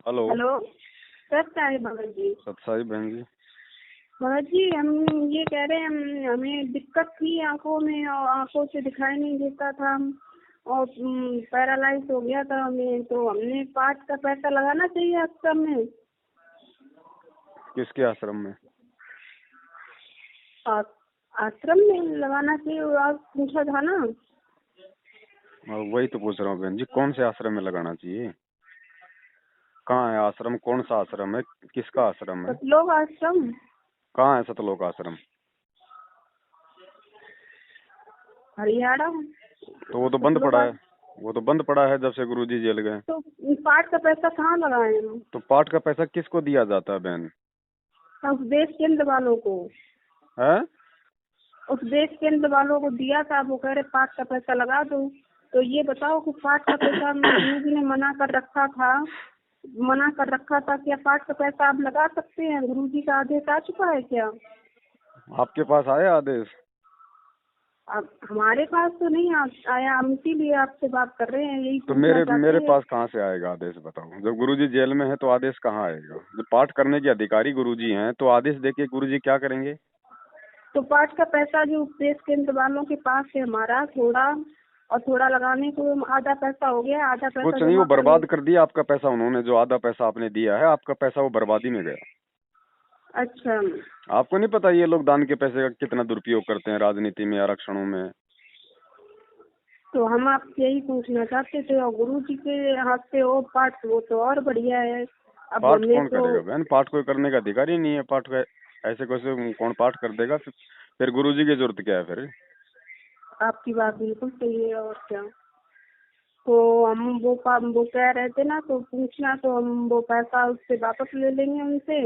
Hello. Hello. सत्य है भगत जी। सत्साई बहन जी। भगत जी, हम ये कह रहे हैं, हमें दिक्कत थी आंखों में और आंखों से दिखाई नहीं देता था और पैरालाइज हो गया था हमें, तो हमने पाँच का पैसा लगाना चाहिए आश्रम में। किसके आश्रम में? आश्रम में लगाना चाहिए, आप पूछा था ना। वही तो पूछ रहा हूँ बहन जी, कौन से आश्रम में लगाना चाहिए? कहाँ है आश्रम? कौन सा आश्रम है? किसका आश्रम है? सतलोक आश्रम। कहाँ है सतलोक आश्रम? हरियाणा। तो वो तो बंद पड़ा है। वो तो बंद पड़ा है जब से गुरुजी जेल गए। तो पाठ का पैसा कहाँ लगाए हम? तो पाठ का पैसा किसको दिया जाता है बहन? उपदेश केंद्र वालों को। है? उपदेश केंद्र वालों को दिया था, वो कह रहे पाठ का पैसा लगा दो। तो ये बताओ कि पाठ का पैसा गुरुजी ने मना कर रखा था, क्या पाठ का पैसा आप लगा सकते हैं? गुरुजी का आदेश आ चुका है क्या? आपके पास आया आदेश? अब हमारे पास तो नहीं आया, हम इसीलिए आपसे बात कर रहे हैं, यही तो पूछना मेरे चाहते हैं। पास कहाँ से आएगा आदेश बताओ? जब गुरुजी जेल में है तो आदेश कहाँ आएगा? जब पाठ करने के अधिकारी गुरुजी हैं तो आदेश देके गुरुजी क्या करेंगे? तो पाठ का पैसा जो उपदेश केंद्र वालों के पास है हमारा, थोड़ा और थोड़ा लगाने को आधा पैसा हो गया, आधा पैसा कुछ नहीं, वो जमा कर बर्बाद लो। कर दिया आपका पैसा उन्होंने। जो आधा पैसा आपने दिया है, आपका पैसा वो बर्बादी में गया। अच्छा, आपको नहीं पता ये लोग दान के पैसे का कितना दुरुपयोग करते हैं राजनीति में, आरक्षणों में? तो हम आपसे यही पूछना चाहते थे, और गुरु जी के हाथ से वो पाठ, वो तो और बढ़िया है। अब पाठ हमने कौन तो करेगा बहन? पाठ कोई करने का अधिकारी नहीं है। पाठ का ऐसे कैसे कौन पाठ कर देगा? फिर गुरुजी की जरूरत क्या है फिर? आपकी बात बिल्कुल सही है, और क्या। तो हम वो कह रहे थे ना, तो पूछना, तो हम वो पैसा उससे वापस ले लेंगे उनसे।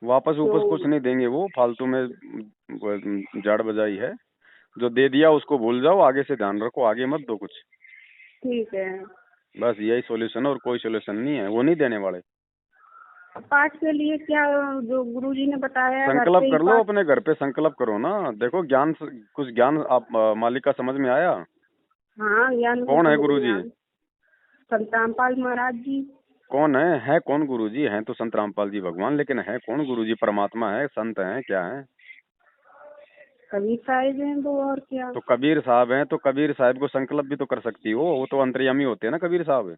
वापस तो ऊपस कुछ नहीं देंगे, वो फालतू में जाड़ बजाई है। जो दे दिया उसको भूल जाओ, आगे से ध्यान रखो, आगे मत दो कुछ। ठीक है। बस यही सॉल्यूशन है, और कोई सॉल्यूशन नहीं है। वो नहीं देने वाले। पाठ के लिए क्या, जो गुरु जी ने बताया घर संकल्प पे ही कर लो, पाठ। अपने घर पे संकल्प करो ना। देखो कुछ ज्ञान आप मालिक का समझ में आया? हाँ, ज्ञान को कौन है समझ में गुरुजी? आ। संत रामपाल महाराज जी। कौन है कौन गुरुजी? हैं तो संत रामपाल जी भगवान, लेकिन है कौन गुरुजी? परमात्मा है? संत है? क्या है? कबीर साहिब हैं वो, और क्या। तो कबीर साहब हैं, तो कबीर साहब को संकल्प भी तो कर सकती हो। वो तो अंतर्यामी होते हैं ना कबीर साहब।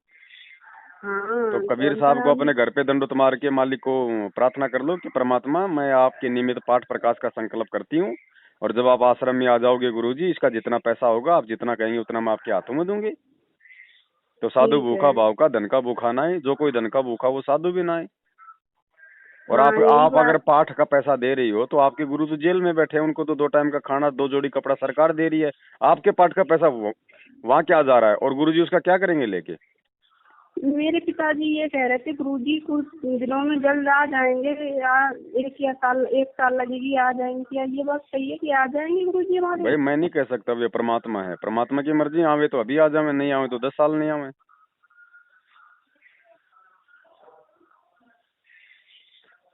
तो हाँ, तो कबीर साहब को अंतरामी। अपने घर पे दंडोत मार के मालिक को प्रार्थना कर लो कि परमात्मा, मैं आपके निमित्त पाठ प्रकाश का संकल्प करती हूँ, और जब आप आश्रम में आ जाओगे गुरुजी, इसका जितना पैसा होगा आप जितना कहेंगे उतना मैं आपके हाथों में दूंगी। तो साधु ठीक भूखा है। भाव का, धन का भूखा ना है। जो कोई धन का भूखा वो साधु भी ना है। और हाँ, यही आप अगर बात। पाठ का पैसा दे रही हो तो आपके गुरु तो जेल में बैठे हैं, उनको तो 2 टाइम का खाना, 2 जोड़ी कपड़ा सरकार दे रही है। आपके पाठ का पैसा वहाँ क्या जा रहा है? और गुरुजी उसका क्या करेंगे लेके? मेरे पिताजी ये कह रहे थे, गुरुजी कुछ दिनों में जल्द आ जाएंगे, एक साल लगेगी, आ जाएंगे। क्या ये बात सही है कि आ जाएंगे गुरुजी हमारे? भाई मैं नहीं कह सकता, वे परमात्मा है, परमात्मा की मर्जी। आवे तो अभी आ जावे, नहीं आवे तो 10 साल नहीं आवे।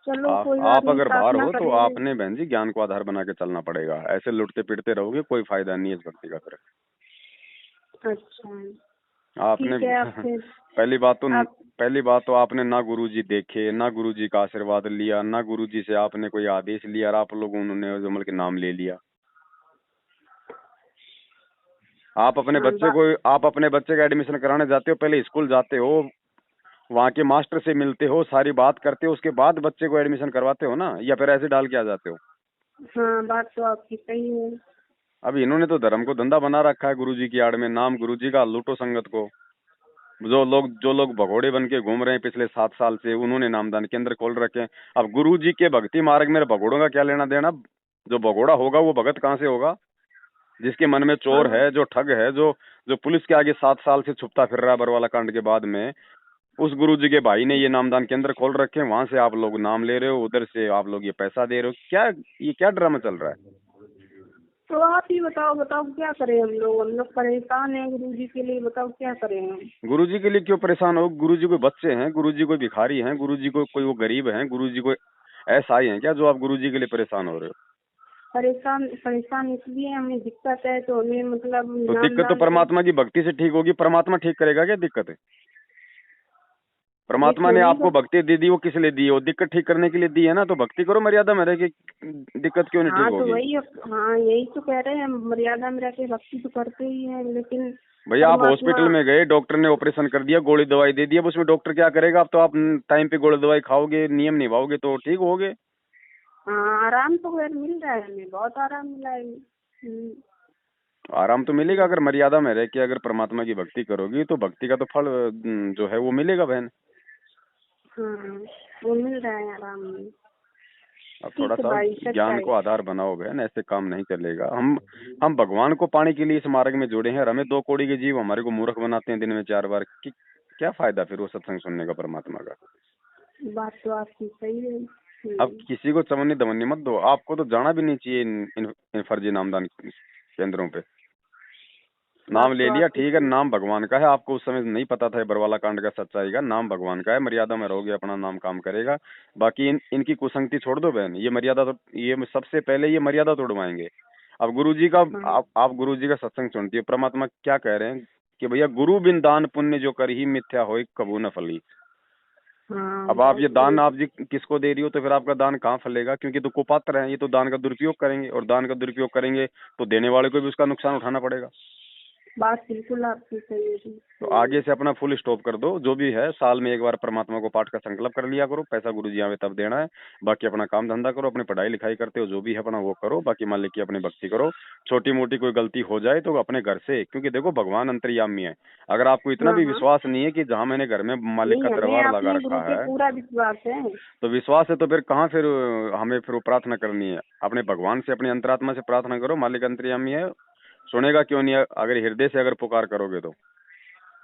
चलो कोई बात आप नहीं, अगर बाहर प्रार्थना हो तो करेंगे। आपने बहन जी ज्ञान को आधार बना के चलना पड़ेगा। ऐसे लुटते पिटते रहोगे, कोई फायदा नहीं है इस भक्ति का फिर। अच्छा, आपने ठीक है। आपसे पहली बात तो आप पहली बात तो आपने ना गुरुजी देखे, ना गुरुजी का आशीर्वाद लिया, ना गुरुजी से आपने कोई आदेश लिया, और आप लोग उन्होंने जमल के नाम ले लिया। हाँ, आप अपने बच्चे का एडमिशन कराने जाते हो, पहले स्कूल जाते हो, वहाँ के मास्टर से मिलते हो, सारी बात करते हो, उसके बाद बच्चे को एडमिशन करवाते हो ना, या फिर ऐसे डाल के आ जाते हो? हाँ, बात तो आपकी सही है। अब इन्होंने तो धर्म को धंधा बना रखा है गुरुजी की आड़ में। नाम गुरुजी का, लूटो संगत को। जो लोग भगोड़े बन के घूम रहे हैं पिछले 7 साल से, उन्होंने नामदान केंद्र खोल रखे हैं। अब गुरुजी के भक्ति मार्ग में भगोड़ों का क्या लेना देना? जो भगोड़ा होगा वो भगत कहाँ से होगा? जिसके मन में चोर हाँ, है, जो ठग है, जो पुलिस के आगे 7 साल से छुपता फिर रहा है बरवाला कांड के बाद में, उस गुरुजी के भाई ने ये नामदान केंद्र खोल रखे हैं। वहां से आप लोग नाम ले रहे हो, उधर से आप लोग ये पैसा दे रहे हो। ये क्या ड्रामा चल रहा है? तो आप ही बताओ क्या करें? हम लोग परेशान हैं गुरुजी के लिए, बताओ क्या करें हम? गुरुजी के लिए क्यों परेशान हो? गुरुजी कोई बच्चे हैं? गुरुजी कोई भिखारी हैं? गुरुजी को कोई वो गरीब हैं? गुरुजी कोई ऐसा ही है क्या जो आप गुरुजी के लिए परेशान हो रहे हो? परेशान परेशान इसलिए, हमें दिक्कत है, तो हमें मतलब तो नाम दिक्कत तो दान। परमात्मा की भक्ति से ठीक होगी। परमात्मा ठीक करेगा क्या दिक्कत है? परमात्मा ने चोरी आपको का। भक्ति दे दी, वो किस लिए दी है? वो दिक्कत ठीक करने के लिए दी है ना, तो भक्ति करो, मर्यादा में रह के दिक्कत क्यों नहीं ठीक हाँ तो होगी? वही हाँ यही तो कह रहे हैं, मर्यादा में रह के भक्ति तो करते ही हैं, लेकिन भैया आप परमात्मा। हॉस्पिटल में गए, डॉक्टर ने ऑपरेशन कर दिया, गोली दवाई दे दी, अब उसमें डॉक्टर क्या करेगा? अब तो आप टाइम पे गोली दवाई खाओगे, नियम निभाओगे तो ठीक होगे। हाँ आराम तो खैर मिल रहा है, हमें बहुत आराम मिला है। आराम तो मिलेगा अगर मर्यादा में रह के अगर परमात्मा की भक्ति करोगी, तो भक्ति का तो फल जो है वो मिलेगा बहन। हाँ वो मिल रहा है आराम में। अब थोड़ा ठीक है सा भाई, ज्ञान सच्चाई। को आधार बनाओ बहन, ऐसे काम नहीं चलेगा। हम भगवान को पाने के लिए इस मार्ग में जुड़े हैं, और हमें दो कौड़ी के जीव हमारे को मूर्ख बनाते हैं दिन में 4 बार क्या फायदा फिर वो सत्संग सुनने का परमात्मा का? बात तो आपकी सही है। अब किसी को चवन्नी दवन्नी मत दो, आपको तो जाना भी नहीं चाहिए इन फर्जी नामदान केंद्रों पे। नाम बात ले तो लिया आपकी ठीक है, सही। नाम भगवान का है, आपको उस समय नहीं पता था बरवाला कांड का सच्चाई का, नाम भगवान का है, मर्यादा में रहोगे अपना नाम काम करेगा। बाकी इनकी कुसंगति छोड़ दो बहन, ये मर्यादा तो ये सबसे पहले ये मर्यादा तोड़वाएंगे। अब गुरुजी का हाँ आप गुरुजी का सत्संग सुनती है, परमात्मा क्या कह रहे हैं कि भैया गुरु बिन दान पुण्य जो कर ही मिथ्या होय कबू न फली। हाँ अब आप बहुत ये दान सही। आप जी किसको दे रही हो, तो फिर आपका दान कहाँ फलेगा? क्योंकि तो कुपात्र हैं, ये तो दान का दुरुपयोग करेंगे, और दान का दुरुपयोग करेंगे तो देने वाले को भी उसका नुकसान उठाना पड़ेगा। बात बिल्कुल आपकी सही है जी। तो आगे से अपना फुल स्टॉप कर दो, जो भी है साल में एक बार परमात्मा को पाठ का संकल्प कर लिया करो, पैसा गुरुजी आवे तब देना है, बाकी अपना काम धंधा करो, अपनी पढ़ाई लिखाई करते हो जो भी है अपना वो करो, बाकी मालिक की अपनी भक्ति करो। छोटी मोटी कोई गलती हो जाए तो अपने घर से, क्योंकि देखो भगवान अंतर्यामी है। अगर आपको इतना हाँ भी हाँ। विश्वास नहीं है कि जहाँ मैंने घर में मालिक का नहीं, हमें दरबार लगा अपने गुरु रखा पे है, पूरा विश्वास है। तो विश्वास है तो फिर कहाँ फिर हमें फिर वो प्रार्थना करनी है? अपने भगवान से, अपनी अंतरात्मा से प्रार्थना करो, मालिक अंतर्यामी है, सुनेगा क्यों नहीं? अगर हृदय से अगर पुकार करोगे तो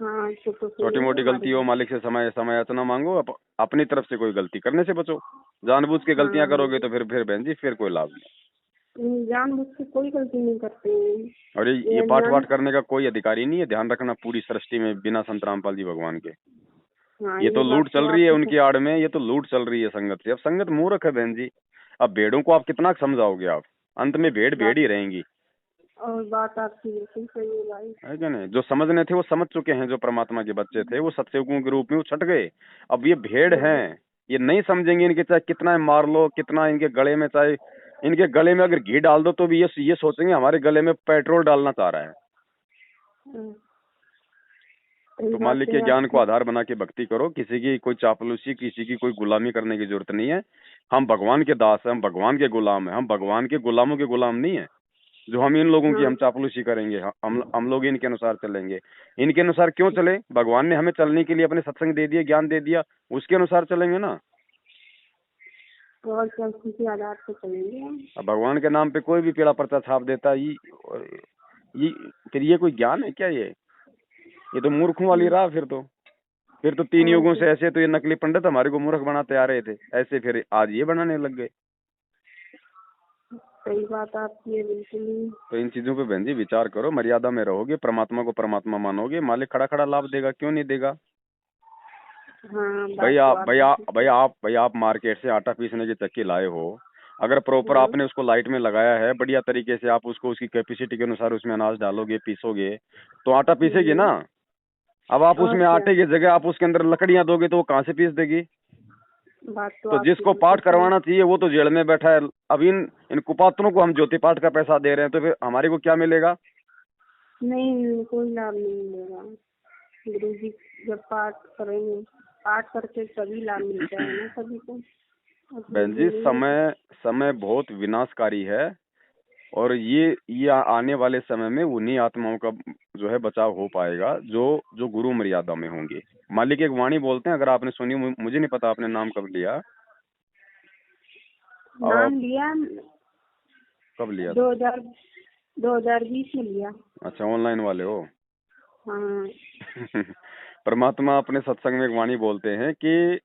हाँ तो छोटी सुनिए मोटी हमारी गलती हो, बात। मालिक से समय समय याचना मांगो, अपनी तरफ से कोई गलती करने से बचो। जानबूझ के गलतियां हाँ करोगे तो फिर बहन जी फिर कोई लाभ नहीं। जानबूझ के कोई गलती नहीं करते हैं। और ये ये पाठ अज्ञान। वाठ करने का कोई अधिकारी नहीं है, ध्यान रखना, पूरी सृष्टि में बिना संत रामपाल जी भगवान के। हाँ ये तो ये लूट बात चल तो रही है आपकी उनकी आड़ में, ये तो लूट चल रही है संगत से। अब संगत मूर्ख है बहन जी, अब भेड़ों को आप कितना समझाओगे? आप अंत में भेड़ भेड़ बात। ही रहेंगी, और बात आपकी बिल्कुल सही है भाई। है क्या नहीं? जो समझने थे वो समझ चुके हैं, जो परमात्मा के बच्चे थे वो सत्सेवकों के रूप में वो छट गए। अब ये भेड़ हाँ हैं, ये नहीं समझेंगे, इनके चाहे कितना मार लो, कितना इनके गले में, चाहे इनके गले में अगर घी डाल दो तो भी ये सोचेंगे हमारे गले में पेट्रोल डालना चाह रहा है। हाँ, सही तो बात मालिक के है ज्ञान को आपकी। आधार बना के भक्ति करो, किसी की कोई चापलूसी, किसी की कोई गुलामी करने की जरूरत नहीं है। हम भगवान के दास हैं, हम भगवान के गुलाम हैं, हम भगवान के गुलामों के गुलाम नहीं है जो हम इन लोगों की हाँ हम चापलूसी करेंगे। हम लोग इनके अनुसार चलेंगे। इनके अनुसार क्यों चले? भगवान ने हमें चलने के लिए अपने सत्संग दे दिया, ज्ञान दे दिया, उसके अनुसार चलेंगे ना। और क्या, उसी के आधार पर चलेंगे हम। अब भगवान के नाम पे कोई भी पीला पर्चा छाप देता है, ये फिर ये कोई ज्ञान है क्या? ये तो मूर्खों वाली राह। फिर तो 3 युगों और से ऐसे तो ये नकली पंडित हमारे को मूर्ख बनाते आ रहे थे, ऐसे फिर आज ये बनाने लग गए। सही बात आपकी है बिल्कुल ही। तो इन चीजों पे बहन जी विचार करो, मर्यादा में रहोगे, परमात्मा को परमात्मा मानोगे, मालिक खड़ा खड़ा लाभ देगा, क्यों नहीं देगा? हाँ भाई बात तो आप भैया आपकी। भैया आप भैया आप मार्केट से आटा पीसने की चक्की लाए हो, अगर प्रॉपर हाँ आपने उसको लाइट में लगाया है, बढ़िया तरीके से आप उसको उसकी कैपेसिटी के अनुसार उसमें अनाज डालोगे, पीसोगे, तो आटा पीसेगी ना। अब आप और उसमें क्या। आटे की जगह आप उसके अंदर लकड़ियां दोगे तो वो कहाँ से पीस देगी? बात तो तो आपकी जिसको बिल्कुल पाठ सही। करवाना चाहिए वो तो जेल में बैठा है। अब इन कुपात्रों को हम ज्योति पाठ का पैसा दे रहे हैं, तो फिर हमारे को क्या मिलेगा? नहीं, कोई लाभ नहीं मिलेगा। गुरु जी जब पाठ करेंगे, पाठ करके सभी लाभ मिलता है ना सभी को। बहन जी नहीं है। समय समय बहुत विनाशकारी है, और ये आने वाले समय में उन्हीं आत्माओं का जो है बचाव हो पाएगा जो जो गुरु मर्यादा में होंगे। मालिक एक वाणी बोलते हैं, अगर आपने सुनी, मुझे नहीं पता आपने नाम कब लिया। और नाम लिया कब लिया था? 2020 में लिया। अच्छा, ऑनलाइन वाले हो? हाँ परमात्मा अपने सत्संग में एक वाणी बोलते हैं कि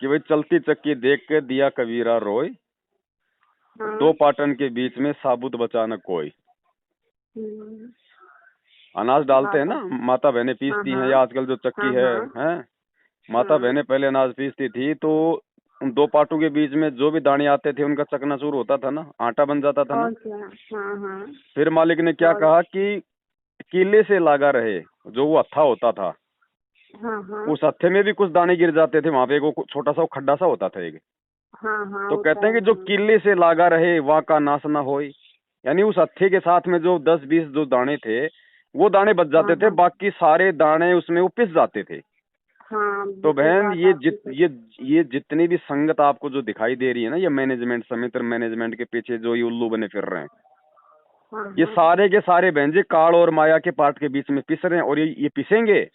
भाई चलती चक्की देख के दिया कबीरा रोय, हाँ। 2 पाटन के बीच में साबुत बचा न कोई। हम्म, अनाज डालते हैं बात ना, आप। माता बहनें हाँ पीसती हैं, हाँ या आजकल जो चक्की हाँ है, हाँ हैं माता हाँ। बहनें पहले अनाज पीसती थी, तो उन 2 पाटों के बीच में जो भी दाने आते थे उनका चकनाचूर होता था ना, आटा बन जाता था ना। और क्या। हाँ हाँ। फिर मालिक ने क्या और कहा कि कीले से लगा रहे, जो वो हत्था होता था, हाँ हाँ उस हत्थे में भी कुछ दाने गिर जाते थे, वहां पे एक वो छोटा सा वो खड्डा सा होता था एक। हाँ हाँ तो होता कहते हैं है कि जो हाँ। किले से लागा रहे वहाँ का नाश ना होए, यानी उस हत्थे के साथ में जो 10-20 जो दाने थे वो दाने बच हाँ जाते थे, हाँ बाकी सारे दाने उसमें वो पिस जाते थे। हाँ तो बिल्कुल बहन बात आपकी सही। ये जितनी भी संगत आपको जो दिखाई दे रही है ना, ये मैनेजमेंट समित्र मैनेजमेंट के पीछे जो ये उल्लू बने फिर रहे हैं, हाँ ये हाँ सारे के सारे बहन जी काल और माया के पार्ट के बीच में पिस रहे हैं, और ये पिसेंगे।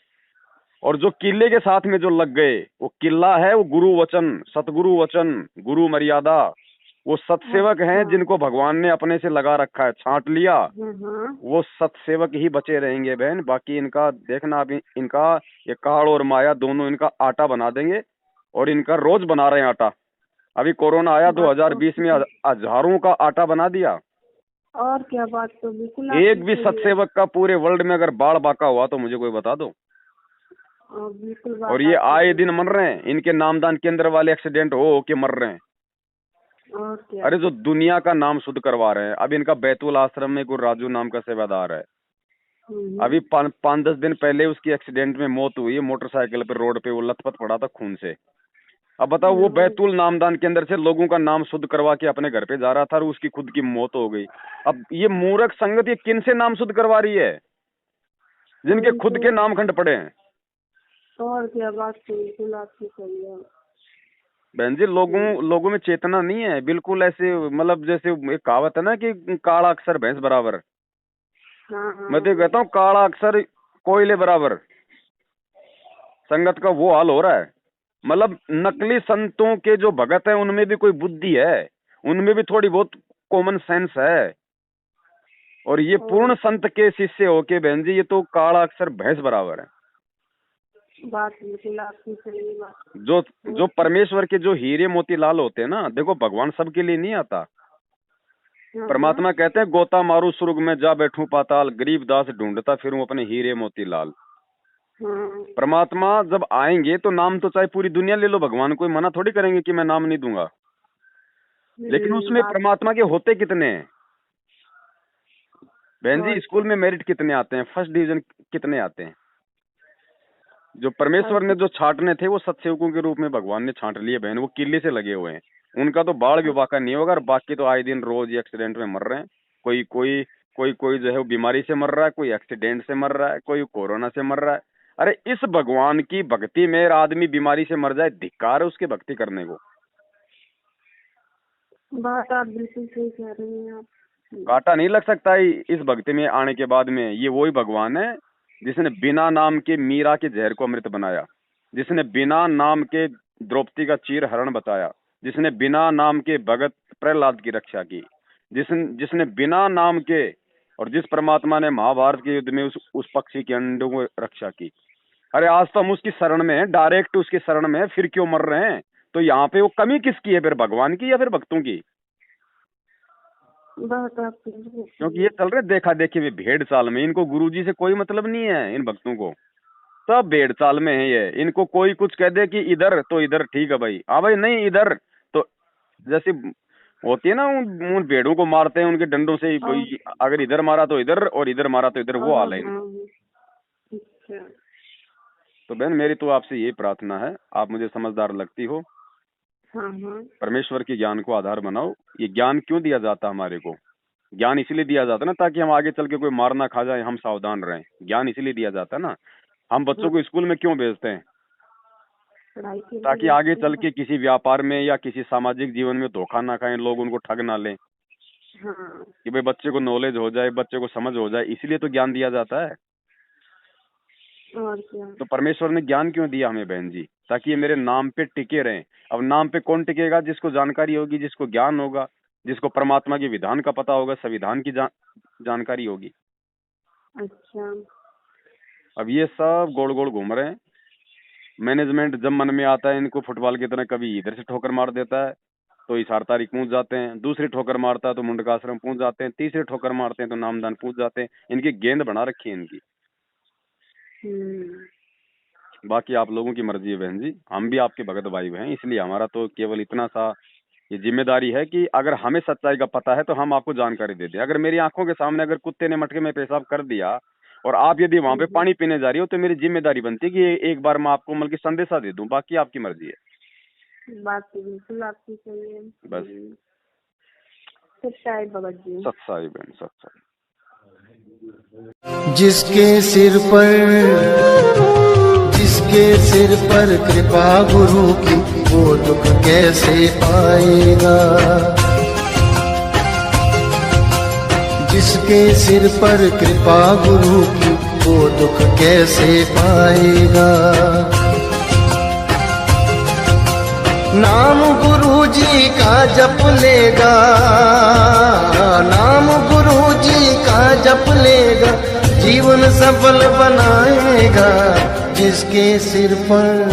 और जो किले के साथ में जो लग गए, वो किला है वो गुरु वचन, सतगुरु वचन, गुरु मर्यादा, वो सतसेवक हैं अच्छा जिनको भगवान ने अपने से लगा रखा है, छांट लिया, हाँ वो सतसेवक ही बचे रहेंगे बहन। बाकी इनका देखना, अभी इनका ये काल और माया दोनों इनका आटा बना देंगे, और इनका रोज बना रहे हैं आटा। अभी कोरोना आया बात तो 2020 आपकी में, सही। हजारों का आटा बना दिया। और क्या, बात तो बिल्कुल एक आपकी भी सही है। सतसेवक का पूरे वर्ल्ड में अगर बाढ़ बाका हुआ तो मुझे कोई बता दो। और बिल्कुल और बात ये आपकी आए सही दिन मर रहे हैं, इनके नामदान केंद्र वाले एक्सीडेंट हो के मर रहे हैं। है। और क्या। अरे जो दुनिया का नाम शुद्ध करवा रहे हैं, अब इनका बैतूल आश्रम में कोई राजू नाम का सेवादार है, अभी हम्म। 5-10 दिन पहले उसकी एक्सीडेंट में मौत हुई है, मोटरसाइकिल पे रोड पे वो लथपथ पड़ा था खून से। अब बताओ, वो हम्म, बैतूल नामदान के अंदर से लोगों का नाम शुद्ध करवा के अपने घर पे जा रहा था, और उसकी खुद की मौत हो गई। अब ये मूर्ख संगत ये किन से नाम शुद्ध करवा रही है, जिनके वही खुद तो। के नाम खंड पड़े हैं। और क्या, बात तो बिल्कुल आपकी सही है। बहन जी, लोगों हम्म, लोगों में चेतना नहीं है बिल्कुल, ऐसे मतलब जैसे एक कहावत है ना कि काला अक्षर भैंस बराबर। हाँ मैं हाँ तो कहता हूँ काला अक्षर कोयले बराबर, संगत का वो हाल हो रहा है। मतलब नकली संतों के जो भगत हैं उनमें भी कोई बुद्धि है, उनमें भी थोड़ी बहुत कॉमन सेंस है, और ये और पूर्ण संत के शिष्य होके बहन जी ये तो काला अक्षर भैंस बराबर है। बात बिल्कुल आपकी सही है, बात। जो और जो परमेश्वर के जो हीरे मोती लाल होते हैं ना, देखो भगवान सबके लिए नहीं आता। हाँ हाँ परमात्मा कहते हैं गोता मारू सुर्ग में जा बैठूं पाताल, गरीब दास ढूंढता फिरूं अपने हीरे मोती लाल। हाँ। परमात्मा जब आएंगे तो नाम तो चाहे पूरी दुनिया ले लो, भगवान कोई मना थोड़ी करेंगे कि मैं नाम नहीं दूंगा, लेकिन उसमें बात। परमात्मा के होते कितने हैं बहन और जी? क्या। स्कूल में मेरिट कितने आते हैं, फर्स्ट डिवीजन कितने आते हैं? जो और परमेश्वर ने जो छांटने थे वो सतसेवकों के रूप में भगवान ने छांट लिए बहन, वो किले से लगे हुए हैं। उनका तो बाढ़ भी बाका नहीं होगा, और बाकी तो आए दिन रोज एक्सीडेंट में मर रहे हैं। कोई कोई कोई जो है वो बीमारी से मर रहा है, कोई एक्सीडेंट से मर रहा है, कोई कोरोना से मर रहा है। अरे इस भगवान की भक्ति में आदमी बीमारी से मर जाए, धिक्कार है उसकी भक्ति करने को। बात आप बिल्कुल सही कह रही हैं आप। कांटा नहीं लग सकता है इस भक्ति में आने के बाद में। ये वही भगवान है जिसने बिना नाम के मीरा के जहर को अमृत बनाया, जिसने बिना नाम के द्रौपदी का चीर हरण बचाया, जिसने बिना नाम के भगत प्रहलाद की रक्षा की, जिसने जिसने बिना नाम के, और जिस परमात्मा ने महाभारत के युद्ध में उस पक्षी के अंडों को रक्षा की। अरे आज तो हम उसकी शरण में हैं, डायरेक्ट उसकी शरण में हैं, फिर क्यों मर रहे हैं? तो यहाँ पे वो कमी किसकी है फिर, भगवान की या फिर भक्तों की? बात आपकी बिल्कुल क्योंकि सही ये है। चल रहे देखा देखी में भेड़ चाल में, इनको गुरुजी से कोई मतलब नहीं है, इन भक्तों को सब भेड़ चाल में है ये। इनको कोई कुछ कह दे कि इधर तो इधर ठीक है भाई, हाँ भाई नहीं इधर तो, जैसे होती है ना उन भेड़ों को मारते हैं उनके डंडों से और अगर इधर मारा तो इधर और इधर मारा तो इधर, वो हाल है हाँ। इनका। अच्छा। तो बहन मेरी तो आपसे यही प्रार्थना है, आप मुझे समझदार लगती हो, हाँ हाँ परमेश्वर के ज्ञान को आधार बनाओ। ये ज्ञान क्यों दिया जाता है हमारे को? ज्ञान इसलिए दिया जाता है ना ताकि हम आगे चल के कोई मार ना खा जाए, हम सावधान रहें। ज्ञान इसलिए दिया जाता है ना। हम हाँ। बच्चों को स्कूल में क्यों भेजते हैं? पढ़ाई के ताकि लिए आगे चल भेजते के किसी व्यापार में या किसी सामाजिक जीवन में धोखा ना खाएं, लोग उनको ठग ना लें, हैं। हाँ। कि भाई बच्चे को नॉलेज हो जाए, बच्चे को समझ हो जाए, इसलिए तो ज्ञान दिया जाता है। और क्या। तो परमेश्वर ने ज्ञान क्यों दिया हमें बहन जी? ताकि ये मेरे नाम पे टिके रहें। अब नाम पे कौन टिकेगा? जिसको जानकारी होगी, जिसको ज्ञान होगा, जिसको परमात्मा के विधान का पता होगा, संविधान की जानकारी होगी। अच्छा। अब ये सब गोल गोल घूम रहे हैं। मैनेजमेंट जब मन में आता है इनको फुटबॉल की तरह कभी इधर से ठोकर मार देता है तो हिसार तारीख पहुंच जाते हैं, दूसरी ठोकर मारता है तो मुंडका आश्रम पहुंच जाते हैं, तीसरी ठोकर मारते हैं तो नामदान पहुंच जाते हैं। इनकी गेंद बना रखी है इनकी। हम्म। बाकी आप लोगों की मर्जी है बहन जी, हम भी आपके भगत भाई हैं, इसलिए हमारा तो केवल इतना सा ये जिम्मेदारी है कि अगर हमें सच्चाई का पता है तो हम आपको जानकारी दे दें। अगर मेरी आंखों के सामने अगर कुत्ते ने मटके में पेशाब कर दिया और आप यदि वहां पे पानी पीने जा रही हो तो मेरी जिम्मेदारी बनती है कि एक बार मैं आपको मतलब कि संदेशा दे दूं, बाकी आपकी मर्जी है। बात तो बिल्कुल आपकी सही है। बस। सच्चाई भगत जी। सच्चाई बहन, सच्चाई। जिसके सिर पर कृपा गुरु की, वो दुख कैसे पाएगा। जिसके सिर पर कृपा गुरु की, वो दुख कैसे पाएगा। नाम गुरु जी का जप लेगा, नाम गुरु जी का जप लेगा, जीवन सफल बनाएगा। जिसके सिर पर